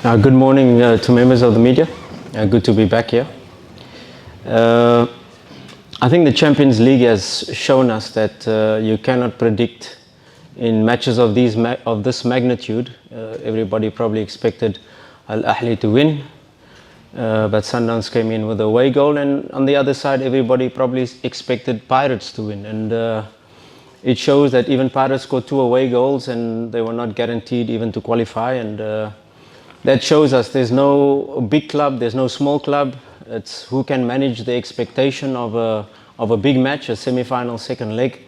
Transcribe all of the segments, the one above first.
Good morning to members of the media. Good to be back here. I think the Champions League has shown us that you cannot predict in matches of this magnitude. Everybody probably expected Ahly to win, but Sundowns came in with a away goal, and on the other side everybody probably expected Pirates to win, and it shows that even Pirates scored 2 away goals and they were not guaranteed even to qualify, and that shows us there's no big club, there's no small club. It's who can manage the expectation of a big match, a semi-final second leg.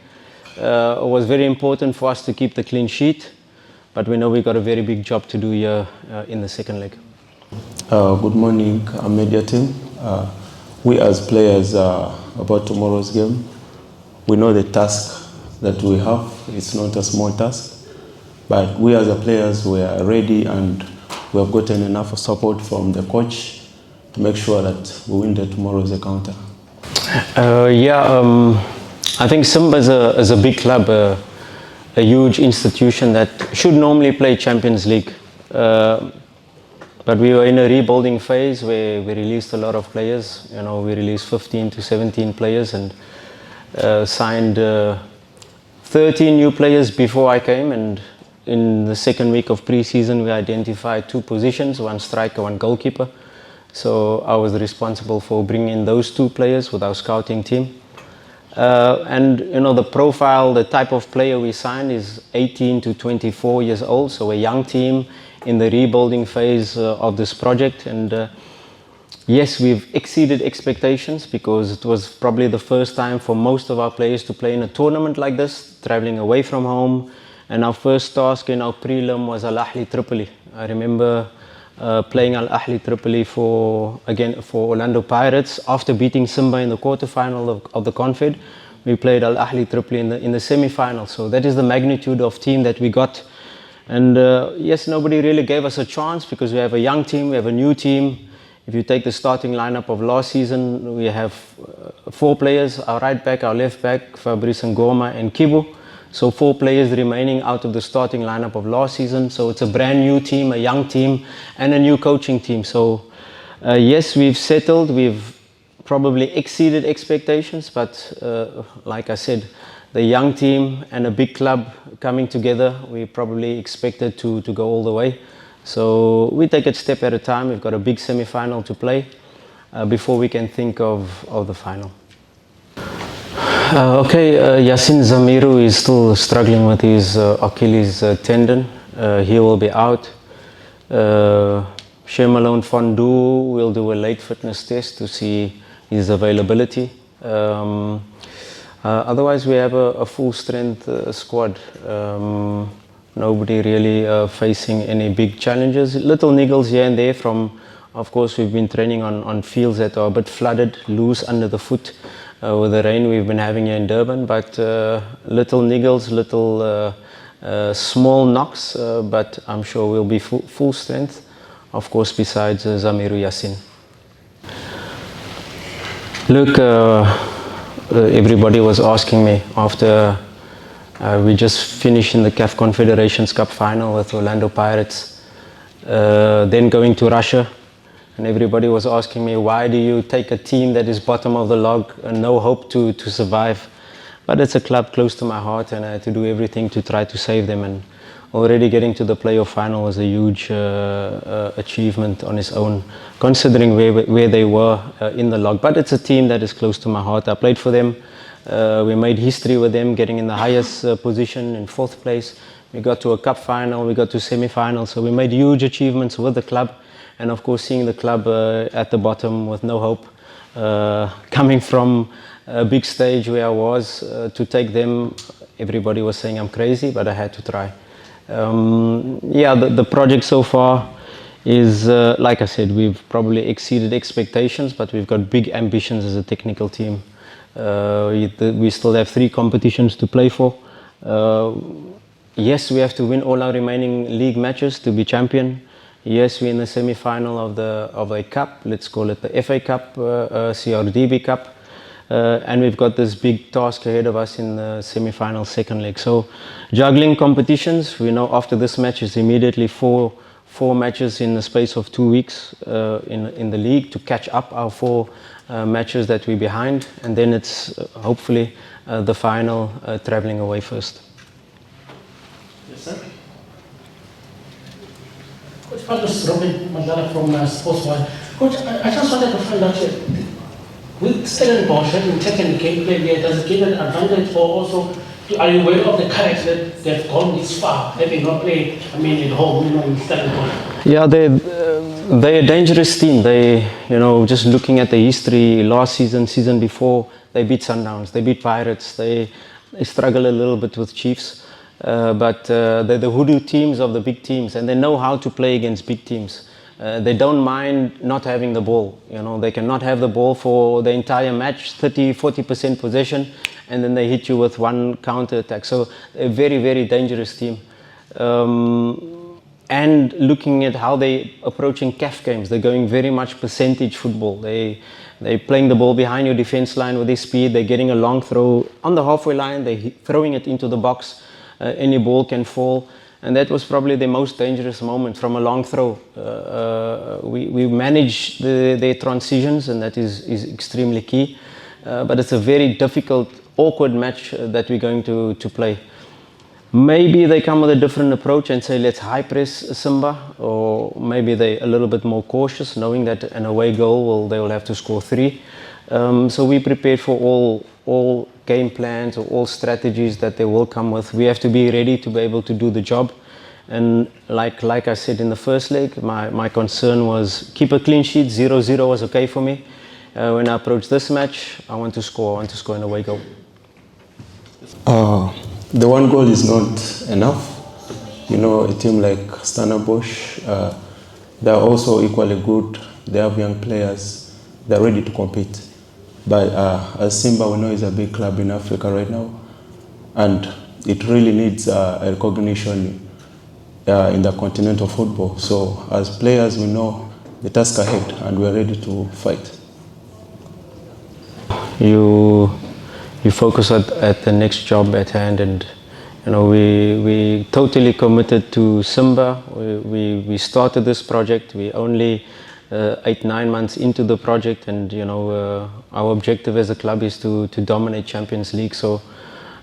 It was very important for us to keep the clean sheet, but we know we got a very big job to do here in the second leg. Good morning, media team. We as players about tomorrow's game, we know the task that we have. It's not a small task, but we as players, we are ready and we have gotten enough support from the coach to make sure that we win tomorrow's encounter. I think Simba is a big club, a huge institution that should normally play Champions League. But we were in a rebuilding phase where we released a lot of players. You know, we released 15 to 17 players and signed 13 new players before I came. And in the second week of pre-season, we identified 2 positions, 1 striker, 1 goalkeeper. So I was responsible for bringing in those 2 players with our scouting team. And you know, the profile, the type of player we signed is 18 to 24 years old, so a young team in the rebuilding phase of this project. And yes, we've exceeded expectations because it was probably the first time for most of our players to play in a tournament like this, traveling away from home. And our first task in our prelim was Ahly Tripoli. I remember playing Ahly Tripoli for Orlando Pirates after beating Simba in the quarterfinal of the Confed. We played Ahly Tripoli in the semi-final. So that is the magnitude of team that we got. And yes, nobody really gave us a chance because we have a young team, we have a new team. If you take the starting lineup of last season, we have 4 players: our right back, our left back, Fabrice Ngoma and Kubwa. So 4 players remaining out of the starting lineup of last season. So it's a brand new team, a young team, and a new coaching team. So yes, we've settled. We've probably exceeded expectations. But like I said, the young team and a big club coming together, we probably expected to go all the way. So we take it step at a time. We've got a big semi-final to play before we can think of the final. Yasin Zamiru is still struggling with his Achilles tendon. He will be out. Shemalone Fondou will do a late fitness test to see his availability. Otherwise, we have a full strength squad. Nobody really facing any big challenges. Little niggles here and there from, of course, we've been training on fields that are a bit flooded, loose under the foot. With the rain we've been having here in Durban, but little niggles, little small knocks, but I'm sure we'll be full strength, of course, besides Zamiru Yasin. Look, everybody was asking me after we just finished in the CAF Confederations Cup final with Orlando Pirates, then going to Russia. And everybody was asking me, why do you take a team that is bottom of the log and no hope to survive? But it's a club close to my heart and I had to do everything to try to save them. And already getting to the playoff final was a huge achievement on its own, considering where they were in the log. But it's a team that is close to my heart. I played for them. We made history with them, getting in the highest position in 4th place. We got to a cup final, we got to semi-final. So we made huge achievements with the club. And of course, seeing the club at the bottom with no hope, coming from a big stage where I was, to take them, everybody was saying I'm crazy, but I had to try. The project so far is, like I said, we've probably exceeded expectations, but we've got big ambitions as a technical team. We still have 3 competitions to play for. Yes, we have to win all our remaining league matches to be champion. Yes, we're in the semi-final of a cup. Let's call it the FA Cup, CRDB Cup. And we've got this big task ahead of us in the semi-final second leg. So juggling competitions, we know after this match is immediately four 4 matches in the space of 2 weeks in the league to catch up our 4 matches that we're behind, and then it's hopefully the final traveling away first. Yes, sir. Coach Fadlu, Robin Mandela from Sportswire. Coach, I just wanted to find out with Stellenbosch having taken the gameplay there, does it give an advantage, or also are you aware of the courage that they've gone this far, having not played, at home, in Stellenbosch? Yeah, they're a dangerous team. They, just looking at the history, last season before, they beat Sundowns, they beat Pirates, they struggle a little bit with Chiefs. But they're the hoodoo teams of the big teams, and they know how to play against big teams. They don't mind not having the ball. They cannot have the ball for the entire match, 30-40% possession, and then they hit you with one counter attack. So a very, very dangerous team. And looking at how they're approaching CAF games, they're going very much percentage football. They're playing the ball behind your defense line with their speed. They're getting a long throw on the halfway line. They're throwing it into the box. Any ball can fall. And that was probably the most dangerous moment from a long throw. We manage their transitions, and that is extremely key. But it's a very difficult, awkward match that we're going to play. Maybe they come with a different approach and say, let's high press Simba, or maybe they're a little bit more cautious, knowing that an away goal, they will have to score 3. So we prepared for all game plans or all strategies that they will come with. We have to be ready to be able to do the job. And like I said in the first leg, my concern was keep a clean sheet. 0-0 was okay for me. When I approach this match, I want to score an away goal. The one goal is not enough. A team like Stellenbosch, they're also equally good. They have young players. They're ready to compete. But as Simba, we know, is a big club in Africa right now, and it really needs a recognition in the continental football. So as players, we know the task ahead, and we're ready to fight. You focus at the next job at hand, and we totally committed to Simba. We started this project. We only 8-9 months into the project, and our objective as a club is to dominate Champions League. So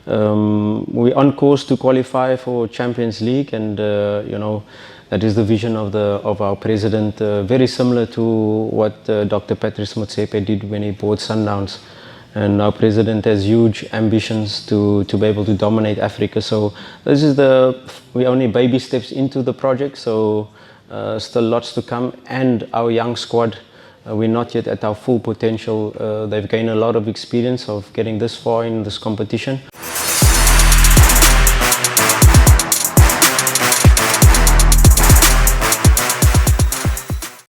we're on course to qualify for Champions League, and that is the vision of our president, very similar to what Dr. Patrice Motsepe did when he bought Sundowns. And our president has huge ambitions to be able to dominate Africa. So this is we're only baby steps into the project, so still lots to come. And our young squad, we're not yet at our full potential. They've gained a lot of experience of getting this far in this competition.